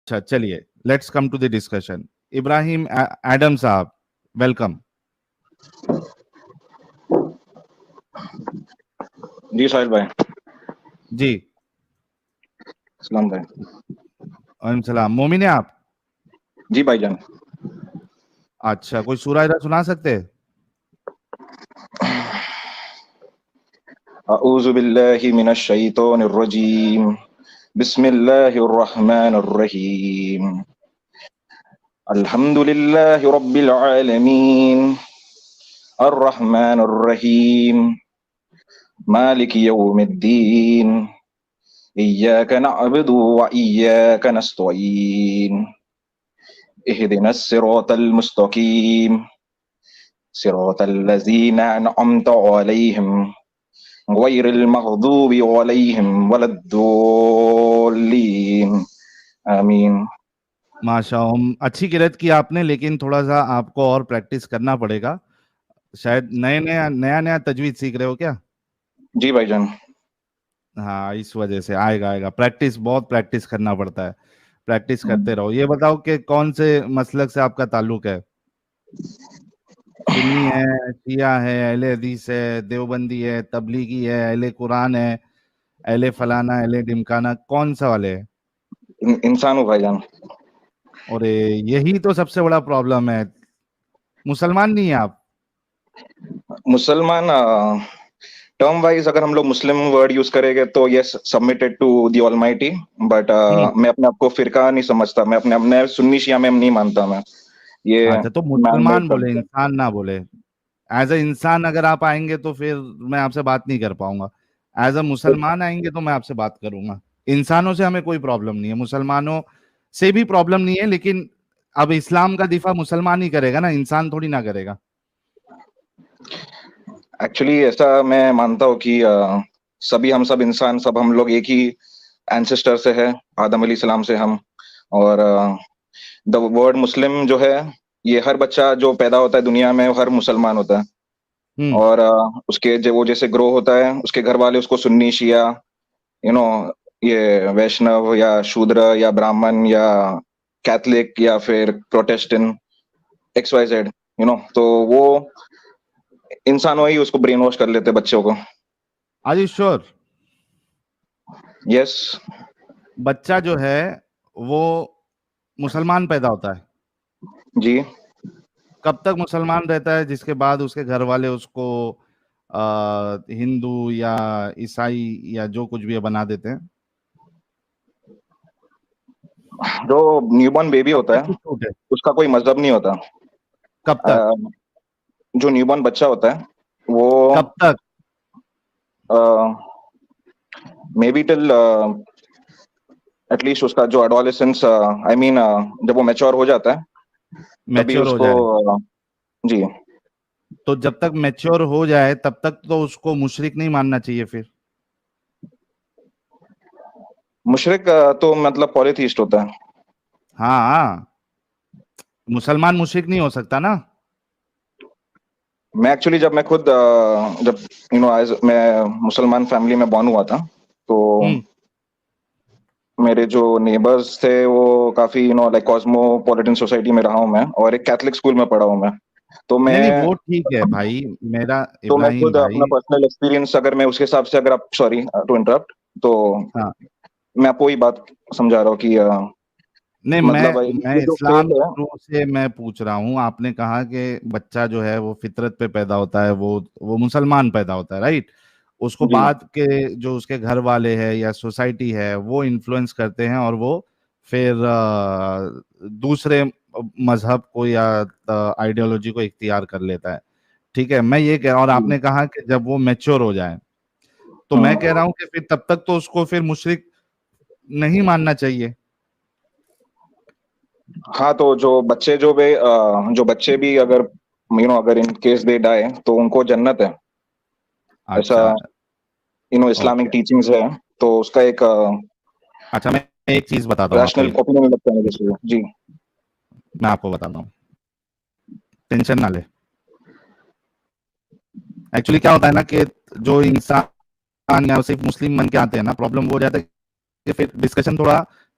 اچھا چلیے let's come to the discussion. Ibrahim Adam sahib welcome. جی ساحل بھائی. جی السلام بھائی. وعلیکم السلام. مومن ہیں آپ؟ جی بھائی جان. اچھا کوئی سورہ ادھر سنا سکتے؟ اعوذ باللہ من الشیطان الرجیم. بسم اللہ الرحمن الرحیم. الحمد للہ رب العالمین الرحمن الرحیم مالک یوم الدین ایاک نعبد وایاک نستعین اہدنا الصراط المستقیم صراط الذین انعمت علیہم غیر المغضوب علیہم ولا الضالین آمین. ماشاء اللہ اچھی قرأت کی آپ نے، لیکن تھوڑا سا آپ کو اور پریکٹس کرنا پڑے گا. شاید نیا تجوید سیکھ رہے ہو کیا؟ جی بھائی جان. ہاں اس وجہ سے آئے گا پریکٹس، بہت پریکٹس کرنا پڑتا ہے. پریکٹس کرتے رہو. یہ بتاؤ کہ کون سے مسلک سے آپ کا تعلق ہے؟ سنی ہے، شیعہ ہے، اہل حدیث ہے، دیوبندی ہے، تبلیغی ہے، اہل قرآن ہے، اہل فلانا، اہل ڈمکانا، کون سا والے ہے؟ انسان ہو بھائی جان. اور یہی تو سب سے بڑا پرابلم ہے. مسلمان نہیں ہیں آپ؟ مسلمان ٹرم وائز اگر ہم لوگ مسلم ورڈ یوز کریں گے تو is submitted to the Almighty. But میں اپنے آپ کو فرقہ نہیں سمجھتا. میں اپنے سنی شیعہ میں نہیں مانتا. میں یہ اچھا تو مین مسلمان میڈ بولے، انسان نہ بولے. ایز اے انسان اگر آپ آئیں گے تو پھر میں آپ سے بات نہیں کر پاؤں گا. ایز اے مسلمان آئیں گے تو میں آپ سے بات کروں گا. انسانوں سے ہمیں کوئی پرابلم نہیں ہے، مسلمانوں سے بھی پرابلم نہیں ہے، لیکن اب اسلام کا دفاع مسلمان ہی کرے گا نا، انسان تھوڑی نہ کرے گا. ایکچولی ایسا میں مانتا ہوں کہ ہم سب انسان، سب ہم لوگ ایک ہی اینسسٹر سے ہے، آدم علیہ السلام سے ہم. اور دا ورڈ مسلم جو ہے، یہ ہر بچہ جو پیدا ہوتا ہے دنیا میں ہر مسلمان ہوتا ہے. اور اس کے وہ جیسے گرو ہوتا ہے، اس کے گھر والے اس کو سنی شیعہ یہ ویشنو یا شودر یا برہمن یا کیتھولک یا پھر پروٹیسٹنٹ ایکس وائی زیڈ تو وہ انسانوں ہی اس کو برین واش کر لیتے بچوں کو. آر یو شور؟ یس. بچہ جو ہے وہ مسلمان پیدا ہوتا ہے. جی. کب تک مسلمان رہتا ہے جس کے بعد اس کے گھر والے اس کو ہندو یا عیسائی یا جو کچھ بھی بنا دیتے ہیں؟ جو نیو بورن بیبی ہوتا ہے اس کا کوئی مذہب نہیں ہوتا. کب تک؟ جو نیو بورن بچہ ہوتا ہے وہ کب تک؟ May be till at least اس کا جو ایڈولیسنس آئی مین جب وہ میچور ہو جاتا ہے تبھی میچور اس ہو کو. جائے جی. تو جب تک میچور ہو جائے تب تک تو اس کو مشرک نہیں ماننا چاہیے پھر؟ مشرک تو مطلب پولیتھیسٹ ہوتا ہے. ہاں مسلمان مشرک نہیں ہو سکتا نا. میں ایکچولی جب میں خود جب میں مسلمان فیملی میں بورن ہوا تھا تو میرے جو نیبرز تھے وہ کافی لائک کاسموپولیٹن سوسائٹی میں رہا ہوں میں، اور ایک کیتھولک اسکول میں پڑھا ہوں میں. تو نہیں میں وہ ٹھیک ہے بھائی میرا تو میں ابراہیم خود بھائی. اپنا پرسنل ایکسپیرینس اگر میں اس کے حساب سے اگر آپ سوری ٹو انٹرپٹ تو ہاں میں آپ کو وہی بات سمجھا رہا ہوں کہ نہیں مطلب میں یہ جو اسلام فیتھ ہے. شروع سے میں پوچھ رہا ہوں. آپ نے کہا کہ بچہ جو ہے وہ فطرت پہ پیدا ہوتا ہے، وہ مسلمان پیدا ہوتا ہے، رائٹ؟ اس کو جی بعد کے جو اس کے گھر والے ہیں یا سوسائٹی ہے وہ انفلوئنس کرتے ہیں اور وہ پھر دوسرے مذہب کو یا آئیڈیالوجی کو اختیار کر لیتا ہے. ٹھیک ہے، میں یہ کہہ رہا ہوں. اور آپ نے کہا کہ جب وہ میچور ہو جائے تو میں کہہ رہا ہوں کہ پھر تب تک تو اس کو پھر مشرک نہیں ماننا چاہیے. ہاں تو جو بچے بھی اگر اگر ان کیس دے ڈائے تو ان کو جنت ہے، ایسا اچھا اسلامک اوکے. ٹیچنگز ہے. تو اس کا ایک اچھا میں ایک چیز بتاتا ہوں آپ کو، ریشنل اوپینین لگتا ہے مجھے. جی میں آپ کو بتاتا ہوں، ٹینشن نہ لے. ایکچولی کیا ہوتا ہے نا کہ جو انسان یا صرف مسلم بن کے آتے ہیں نا، پرابلم وہ ہو جاتا ہے کہ پھر ڈسکشن تھوڑا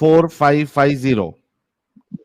4550,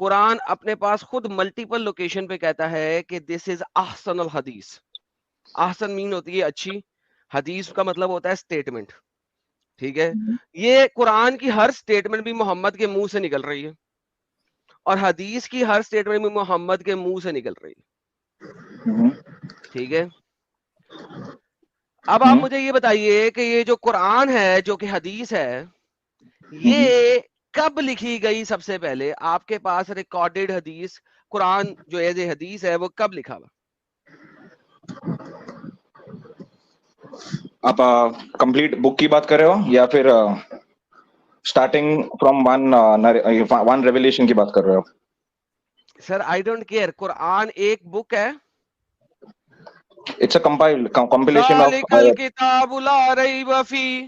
قرآن اپنے پاس خود ملٹیپل لوکیشن پہ کہتا ہے کہ دس از احسن الحدیث. احسن مین ہوتی ہے اچھی, حدیث کا مطلب ہوتا ہے اسٹیٹمنٹ, ٹھیک ہے. یہ قرآن کی ہر اسٹیٹمنٹ بھی محمد کے منہ سے نکل رہی ہے, اور حدیث کی ہر اسٹیٹمنٹ بھی محمد کے منہ سے نکل رہی ہے, ٹھیک ہے. اب آپ مجھے یہ بتائیے کہ یہ جو قرآن ہے جو کہ حدیث ہے, یہ کب لکھی گئی؟ سب سے پہلے آپ کے پاس ریکارڈڈ حدیث قرآن جو ایز اے حدیث ہے وہ کب لکھا ہوا؟ آپ کمپلیٹ بک کی بات کر رہے ہو یا پھر اسٹارٹنگ فرام ون ریویلیشن کی بات کر رہے ہو؟ سر آئی ڈونٹ کیئر, قرآن ایک بک ہے. اٹس اے کمپائلیشن آف ذالک الکتاب لا ریب فیہ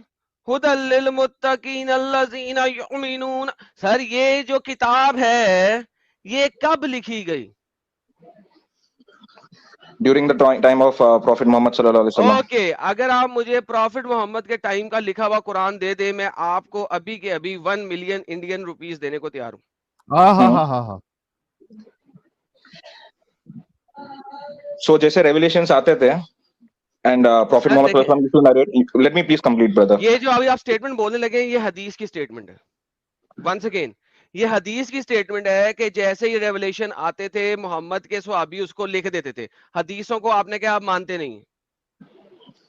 ھدی للمتقین الذین یؤمنون. سر یہ جو کتاب ہے یہ کب لکھی گئی؟ During the time of Prophet Muhammad صلی اللہ علیہ وسلم. اوکے, اگر آپ مجھے پروفٹ محمد کے ٹائم کا لکھا ہوا قرآن دے دے, میں آپ کو ابھی کے ابھی 1 ملین انڈین روپیز دینے کو تیار ہوں. ہاں سو جیسے ریویلیشنز آتے تھے اینڈ پروفیٹ محمد صلی اللہ علیہ وسلم narrate. Let me please complete brother. یہ جو ابھی آپ اسٹیٹمنٹ بولنے لگے ہیں یہ حدیث کی اسٹیٹمنٹ ہے. ونس اگین یہ حدیث کی اسٹیٹمنٹ ہے کہ جیسے یہ ریولیشن آتے تھے محمد کے صحابی اس کو لکھ دیتے تھے. حدیثوں کو آپ نے کہا آپ مانتے نہیں.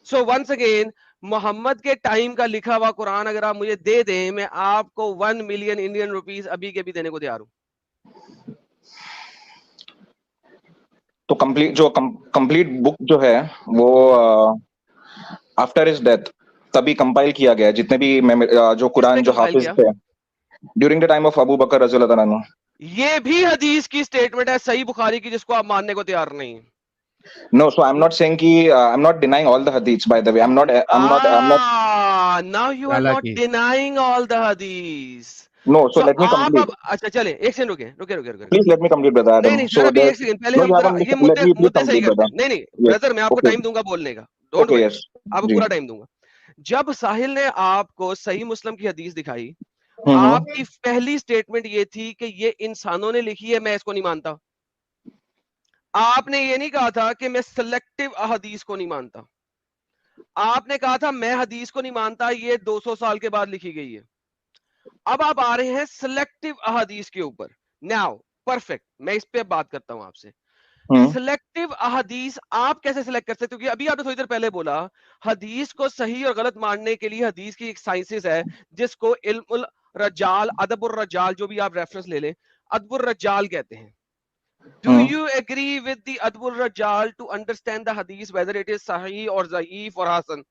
سو ونس اگین محمد کے ٹائم کا لکھا ہوا قرآن اگر آپ مجھے دے دیں, میں آپ کو 1 ملین انڈین روپیز ابھی کے ابھی دینے کو تیار ہوں. تو کمپلیٹ بک جو ہے وہ آفٹر ہز ڈیتھ تبھی کمپائل کیا گیا, جتنے بھی جو قرآن جو حافظ تھے ڈیورنگ دا ٹائم آف ابو بکر رضی اللہ تعالیٰ عنہ. یہ بھی حدیث کی اسٹیٹمنٹ ہے صحیح بخاری کی, جس کو آپ ماننے کو تیار نہیں. No, so I'm not saying I'm not denying all the hadiths, by the way. I'm not. Now you are not denying all the hadiths. No, so let me آپ complete. اب اچھا چلیں ایک سیکنڈ رکے. Please let me complete, brother Adam. نہیں سر ابھی ایک second پہلے ہم یہ مدعے صحیح کرتے ہیں. نہیں بردر میں آپ کو ٹائم دوں گا بولنے کا, ڈونٹ وری, آپ کو پورا ٹائم دوں گا. جب ساحل نے آپ کو صحیح مسلم کی حدیث دکھائی, آپ کی پہلی اسٹیٹمنٹ یہ تھی کہ یہ انسانوں نے لکھی ہے, میں اس کو نہیں مانتا. آپ نے یہ نہیں کہا تھا کہ میں سلیکٹو احادیث کو نہیں مانتا. آپ نے کہا تھا میں حدیث کو نہیں مانتا, یہ 200 سال کے بعد لکھی گئی ہے. اب آپ آ رہے ہیں سلیکٹو احادیث کے اوپر. ناؤ پرفیکٹ, میں اس پہ بات کرتا ہوں آپ سے. سلیکٹو احادیث آپ کیسے سلیکٹ کر سکتے؟ کیونکہ ابھی آپ نے تھوڑی دیر پہلے بولا حدیث کو صحیح اور غلط ماننے کے لیے حدیث کی ایک سائنسز ہے جس کو علم الرجال, ادب الرجال, جو بھی آپ ریفرنس لے لیں, ادب الرجال کہتے ہیں. Do you agree with the Adb al-Rajal to understand the hadith whether it is sahih or zaif or hasan?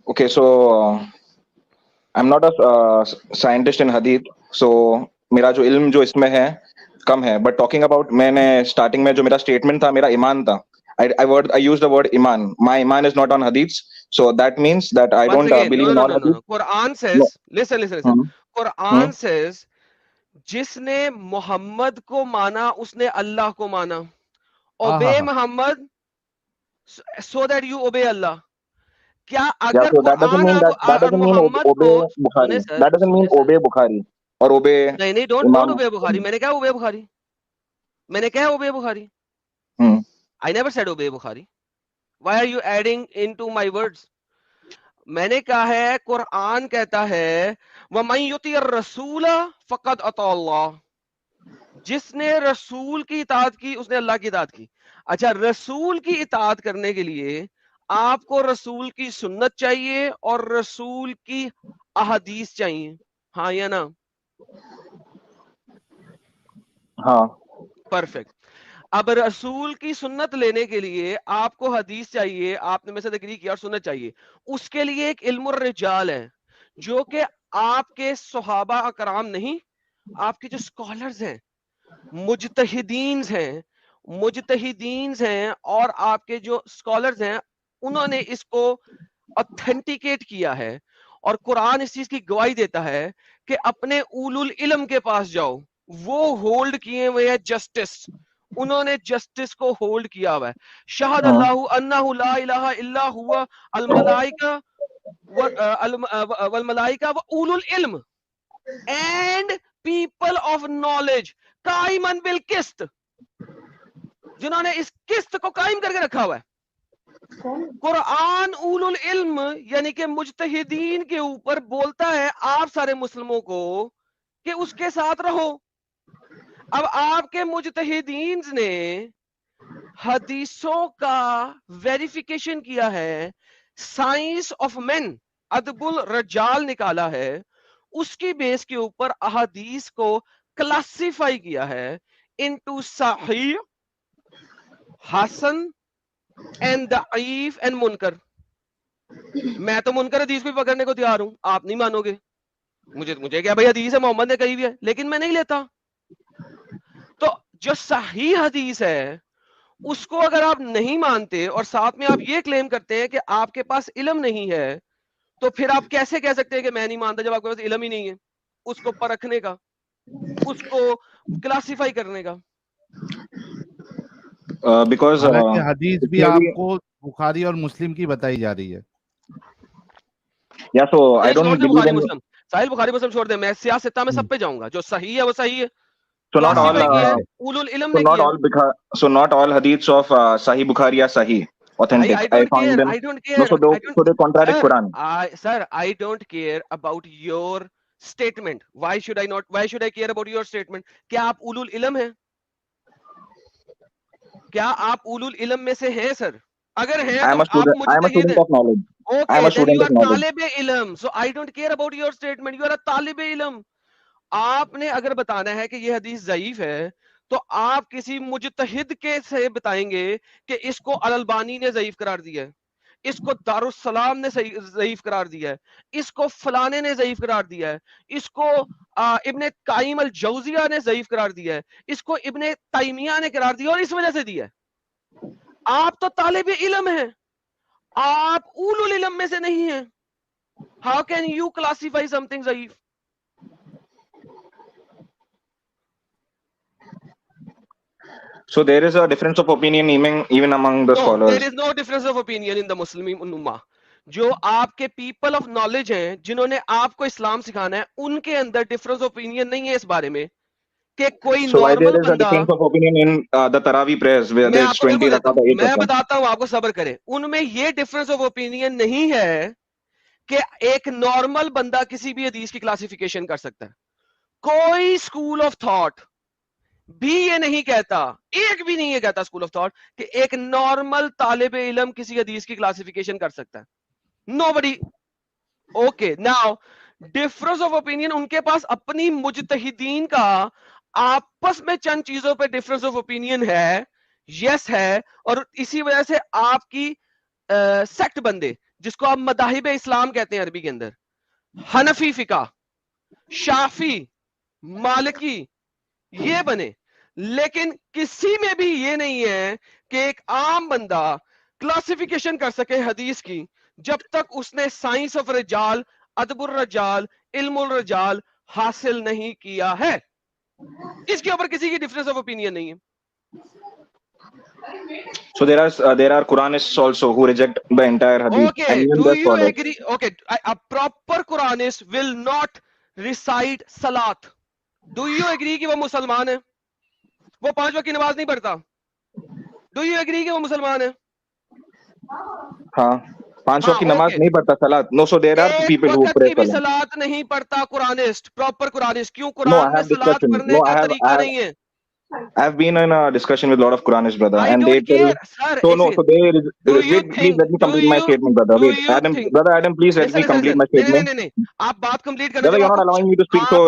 Okay, so I'm not a scientist in hadith, so میرا جو علم جو اس میں ہے کم ہے. But talking about میں نے starting میں جو میرا statement تھا میرا ایمان تھا. I used the word iman. My iman is not on hadiths, so that means that I don't believe in all hadiths. Quran says, listen. Quran says جس نے محمد کو مانا اس نے اللہ کو مانا. Obey Muhammad so that you obey Allah. کیا اگر قرآن اور محمد کو that doesn't mean obey Bukhari اور obey نہیں don't obey Bukhari. میں نے کہا obey Bukhari, میں نے کہا obey Bukhari. I never said obey Bukhari. Why are you adding into my words? میں نے کہا ہے قرآن کہتا ہے وَمَن يُطِعِ الرَّسُولَ فَقَدْ أَطَاعَ اللَّهَ. جس نے رسول کی اطاعت کی اس نے اللہ کی اطاعت کی. اچھا, رسول کی اطاعت کرنے کے لیے آپ کو رسول کی سنت چاہیے اور رسول کی احادیث چاہیے, ہاں یا نا؟ ہاں پرفیکٹ. اب رسول کی سنت لینے کے لیے آپ کو حدیث چاہیے, آپ نے میں سے اگری کیا, اور سنت چاہیے. اس کے لیے ایک علم الرجال ہے جو کہ آپ کے صحابہ اکرام نہیں, آپ کے جو اسکالرز ہیں, مجتہدین ہیں اور آپ کے جو اسکالرز ہیں انہوں نے اس کو اتھینٹیکیٹ کیا ہے. اور قرآن اس چیز کی گواہی دیتا ہے کہ اپنے اولو العلم کے پاس جاؤ, وہ ہولڈ کیے ہوئے ہیں جسٹس, انہوں نے جسٹس کو ہولڈ کیا ہوا ہے. شہد اللہ انہ لا الہ الا ہوا الملائکہ والملائکہ وَأُولُو الْعِلْمِ اینڈ پیپل آف نالج قائماً بالقسط، جنہوں نے اس قسط کو قائم کر کے رکھا ہوا ہے. قرآن اولو العلم یعنی کہ مجتہدین کے اوپر بولتا ہے آپ سارے مسلموں کو کہ اس کے ساتھ رہو. اب آپ کے مجتہدین نے حدیثوں کا ویریفیکیشن کیا ہے، سائنس آف مین ادب الرجال نکالا ہے، اس کی بیس کے اوپر احادیث کو کلاسیفائی کیا ہے انٹو صحیح، حسن اینڈ ضعیف اینڈ منکر. میں تو منکر حدیث بھی پکڑنے کو تیار ہوں، آپ نہیں مانو گے. مجھے کیا بھائی حدیث ہے محمد نے کہی ہوئی ہے، لیکن میں نہیں لیتا. تو جو صحیح حدیث ہے اس کو اگر آپ نہیں مانتے اور ساتھ میں آپ یہ کلیم کرتے ہیں کہ آپ کے پاس علم نہیں ہے، تو پھر آپ کیسے کہہ سکتے ہیں کہ میں نہیں مانتا جب آپ کے پاس علم ہی نہیں ہے اس کو پرکھنے کا، اس کو کلاسیفائی کرنے کا. بیکاز حالانکہ حدیث بھی آپ کو بخاری اور مسلم کی بتائی جا رہی ہے. یا سو آئی چھوڑ ڈونٹ دیں بلیو بخاری ان مسلم، ساحل بخاری مسلم چھوڑ دیں، میں سیاستہ میں سب پہ جاؤں گا. جو صحیح ہے وہ صحیح ہے، so not all کلاسیفائی کیا ہے اولو العلم so نے not کیا. all so not all hadiths of Sahih Bukhari are Sahih authentic. I I don't found care. them. I don't No, care. so they contradict Quran. Sir, I don't care about your statement. Why should I not? Why should I care about your statement? کیا آپ اولو العلم ہیں؟ کیا آپ اولو العلم میں سے ہیں سر؟ اگر ہیں I تو am a آپ student. I am a مجتہد student ہیں. of knowledge. I am Okay, a then you student are of knowledge. طالب علم. So I don't care about your statement. You are a طالب علم. آپ نے اگر بتانا ہے کہ یہ حدیث ضعیف ہے تو آپ کسی مجتہد کے سے بتائیں گے کہ اس کو الالبانی نے ضعیف قرار دیا ہے، اس کو دارالسلام نے ضعیف قرار دیا ہے، اس کو فلانے نے ضعیف قرار دیا ہے، اس کو ابن قیم الجوزیہ نے ضعیف قرار دیا ہے، اس کو ابن تیمیہ نے قرار دیا اور اس وجہ سے دیا ہے. آپ تو طالب علم ہیں، آپ اولو العلم میں سے نہیں ہیں. How can you classify some thing ضعیف؟ So there is a difference of opinion even among the No, scholars. there is no difference of opinion in the Muslim Ummah. جو آپ کے پیپل آف نالج ہیں جنہوں نے آپ کو اسلام سکھانا ہے، ان کے اندر ڈفرنس اوپینین نہیں ہے اس بارے میں کہ کوئی So why there normal is a بندہ. difference of opinion in the Tarawih prayers where میں there آپ is کو 20 بالکل دیتا rakat ہوں، or 8 میں rakat? بتاتا ہوں، آپ کو صبر کریں. ان میں یہ ڈفرنس آف اوپینین نہیں ہے کہ ایک نارمل بندہ کسی بھی حدیث کی کلاسیفیکیشن کر سکتا ہے. کوئی اسکول آف تھاٹ بھی یہ نہیں کہتا، ایک بھی نہیں یہ کہتا اسکول آف تھاٹ کہ ایک نارمل طالب علم کسی حدیث کی کلاسیفیکیشن کر سکتا ہے. Nobody. Okay, now difference of opinion ان کے پاس اپنی مجتہدین کا آپس میں چند چیزوں پہ ڈفرنس آف اوپینین ہے، یس ہے، اور اسی وجہ سے آپ کی سیکٹ بندے جس کو آپ مذاہب اسلام کہتے ہیں عربی کے اندر، حنفی فقہ، شافی، مالکی، یہ بنے. لیکن کسی میں بھی یہ نہیں ہے کہ ایک عام بندہ کلاسیفیکیشن کر سکے حدیث کی جب تک اس نے سائنس آف رجال، ادب الرجال، علم الرجال حاصل نہیں کیا ہے. اس کے اوپر کسی کی ڈفرنس آف اوپینین نہیں ہے. So there are Quranists also who reject the entire hadith. Okay, And even do the you scholars. agree? Okay, a proper Quranist will not recite salat. Do you agree کہ وہ مسلمان ہے؟ وہ 5 وقت کی نماز نہیں پڑھتا. Do you agree کہ وہ مسلمان ہے؟ ہاں 5 وقت کی نماز okay. نہیں پڑھتا صلاۃ. No, so there are ایک people who وقت pray کی بھی salat. سلاد نہیں پڑھتا قرآنسٹ، پراپر قرآنسٹ. کیوں؟ No, I قرآن میں have سلاد discussion. پڑھنے No, کا طریقہ نہیں ہے. I've been in a discussion with a lot of Quranists, brother, I and they don't tell. care, sir. So ایک no, so second. they Do you wait. Please think, let me complete my statement, brother. do Wait, you Adam, think, brother, Adam, please let me listen, complete my نہیں statement. نہیں نہیں آپ بات complete کرنے Brother, جب you're آپ not کو allowing me to speak, so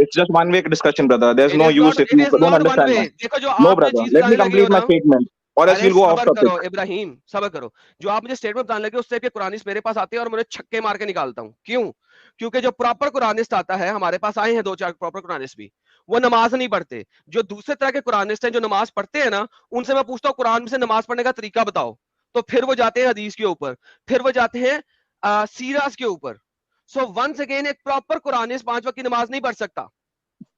it's just one way discussion, brother. There's no use if it you is don't not one understand way. that. دیکھو جو No, آپ مجھے brother, چیز let me بتانے لگے ہو complete my نا، statement, or else array we'll go off صبر کرو topic. ابراہیم، صبر کرو. جو آپ مجھے اسٹیٹمنٹ بتانے لگے اس سے کہ قرآنسٹ میرے پاس آتے ہیں اور مجھے چھکے مار کے نکالتا ہوں. کیوں؟ کیونکہ جو پراپر قرآنسٹ آتا ہے، ہمارے پاس آئے ہیں 2-4 پراپر قرآنسٹ بھی، وہ نماز نہیں پڑھتے. جو دوسرے طرح کے قرآنسٹ ہیں جو نماز پڑھتے ہیں نا، ان سے میں پوچھتا ہوں قرآن سے نماز پڑھنے کا طریقہ بتاؤ، تو پھر وہ جاتے ہیں حدیث کے اوپر، پھر وہ جاتے ہیں سیراز کے اوپر. سو ونس اگین ایک پراپر قرآنسٹ 5 وقت کی نماز نہیں پڑھ سکتا.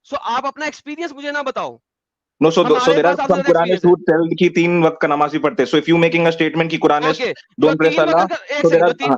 سو آپ اپنا ایکسپیرینس مجھے نہ بتاؤ. No, so ہمارے there are پاس آپ سے some زیادہ Quranists ایکسپیرینس ہے. who tell کہ 3 وقت کا نماز ہی پڑھتے. So if you making a statement کہ Quranists اوکے، جو don't pray 3 salah, وقت کا ایک so there second, are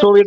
so wait,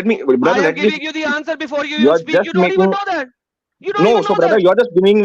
let me, I brother, am let me. giving you the answer before you You even are speak. just You don't even making. know that. You don't No, even so know brother, that. you are just giving.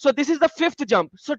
So this is the 5th jump. So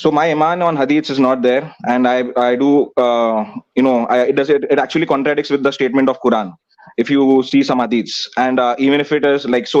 So my iman on hadith is not there, and I do it actually contradicts with the statement of Quran. If you see some hadiths, and even if it is like so,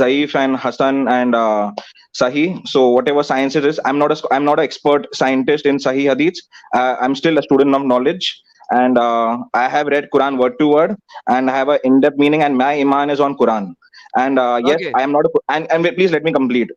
Zaif and Hasan and Sahih. So whatever science it is, I'm not an expert scientist in Sahih hadiths. I'm still a student of knowledge, and I have read Quran word to word, and I have an in-depth meaning, and my iman is on Quran. And yes, Okay. I am not. And wait, please let me complete.